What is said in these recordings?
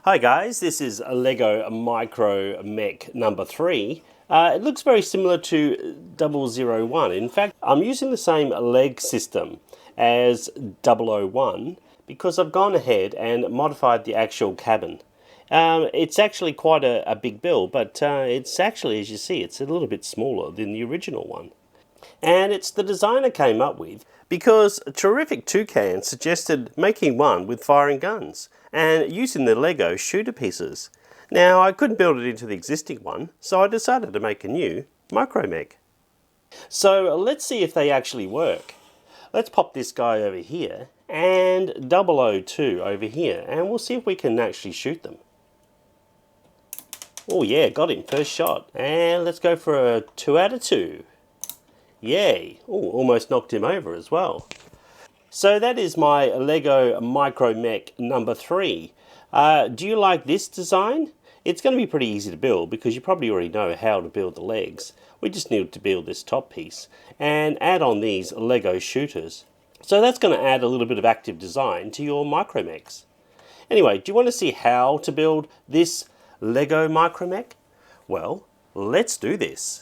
Hi guys, this is a LEGO Micro Mech number 3. It looks very similar to 001. In fact, I'm using the same leg system as 001 because I've gone ahead and modified the actual cabin. It's actually quite a big build, but it's actually, as you see, it's a little bit smaller than the original one. And it's the design I came up with because Terrific Toucan suggested making one with firing guns and using the LEGO shooter pieces. Now I couldn't build it into the existing one, so I decided to make a new Micro Mech. So let's see if they actually work. Let's pop this guy over here and 002 over here, and we'll see if we can actually shoot them. Oh yeah, got him, first shot. And let's go for a 2 out of 2. Yay! Oh, almost knocked him over as well. So that is my LEGO Micro Mech number 3. Do you like this design? It's going to be pretty easy to build because you probably already know how to build the legs. We just need to build this top piece and add on these LEGO shooters. So that's going to add a little bit of active design to your Micro Mechs. Anyway, do you want to see how to build this LEGO Micro Mech? Well, let's do this.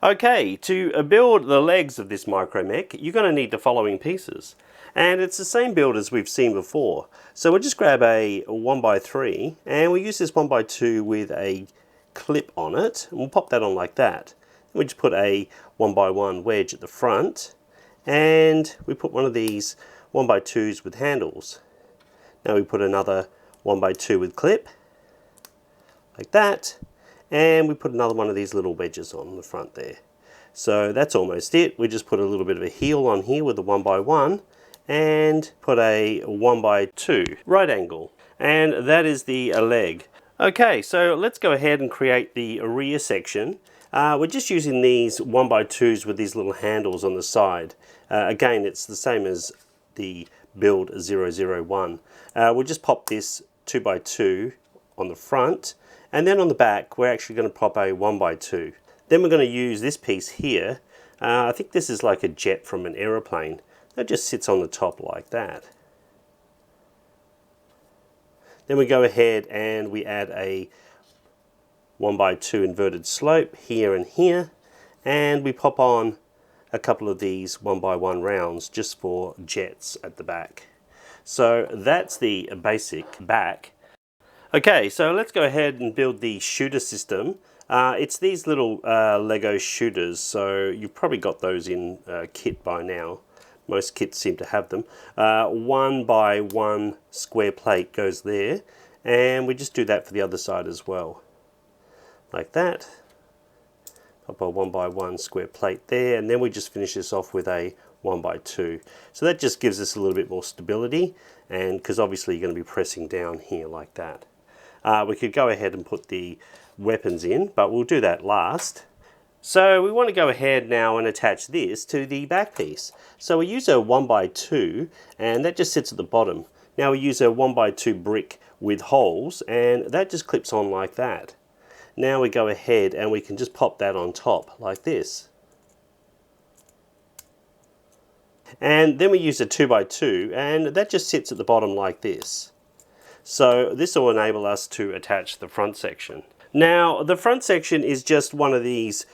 Okay, to build the legs of this Micro Mech, you're going to need the following pieces. And it's the same build as we've seen before. So we'll just grab a 1x3 and we'll use this 1x2 with a clip on it. And we'll pop that on like that. We just put a 1x1 wedge at the front and we put one of these 1x2s with handles. Now we put another 1x2 with clip, like that. And we put another one of these little wedges on the front there. So that's almost it. We just put a little bit of a heel on here with the 1x1 and put a 1x2 right angle. And that is the leg. Okay, so let's go ahead and create the rear section. We're just using these 1x2s with these little handles on the side. Again, it's the same as the build 001. We'll just pop this 2x2 on the front. And then on the back, we're actually going to pop a 1x2. Then we're going to use this piece here. I think this is like a jet from an aeroplane. That just sits on the top like that. Then we go ahead and we add a 1x2 inverted slope here and here. And we pop on a couple of these 1x1 rounds just for jets at the back. So that's the basic back. Okay, so let's go ahead and build the shooter system. It's these little LEGO shooters, so you've probably got those in kit by now. Most kits seem to have them. 1x1 square plate goes there, and we just do that for the other side as well. Like that. Pop a 1x1 square plate there, and then we just finish this off with a 1x2. So that just gives us a little bit more stability, and because obviously you're going to be pressing down here like that. We could go ahead and put the weapons in, but we'll do that last. So we want to go ahead now and attach this to the back piece. So we use a 1x2 and that just sits at the bottom. Now we use a 1x2 brick with holes and that just clips on like that. Now we go ahead and we can just pop that on top like this. And then we use a 2x2 and that just sits at the bottom like this. So this will enable us to attach the front section. Now the front section is just one of these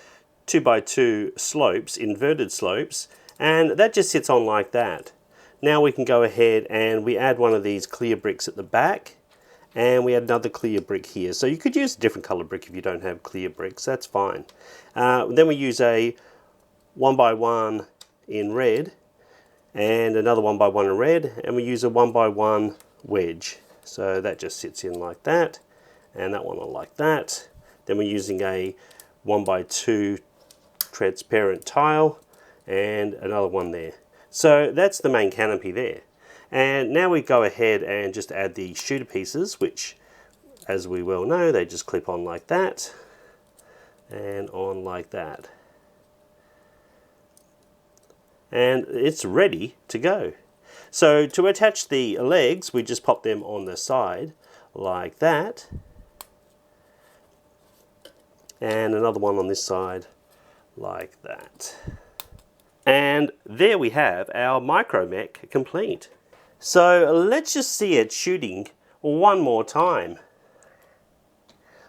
2x2 slopes, inverted slopes, and that just sits on like that. Now we can go ahead and we add one of these clear bricks at the back and we add another clear brick here. So you could use a different color brick if you don't have clear bricks, that's fine. Then we use a 1x1 in red and another 1x1 in red, and we use a 1x1 wedge. So that just sits in like that, and that one on like that. Then we're using a 1x2 transparent tile, and another one there. So that's the main canopy there. And now we go ahead and just add the shooter pieces, which, as we well know, they just clip on like that, and on like that. And it's ready to go. So to attach the legs, we just pop them on the side like that. And another one on this side like that. And there we have our Micro Mech complete. So let's just see it shooting one more time.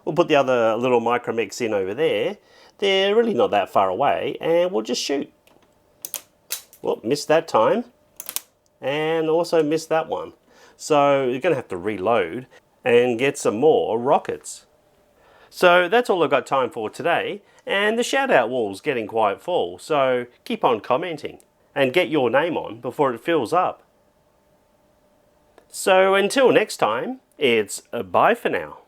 We'll put the other little Micro Mechs in over there. They're really not that far away, and we'll just shoot. Well, missed that time, and also missed that one. So you're going to have to reload and get some more rockets. So that's all I've got time for today, and the shout out wall's getting quite full, so keep on commenting and get your name on before it fills up. So until next time, it's bye for now.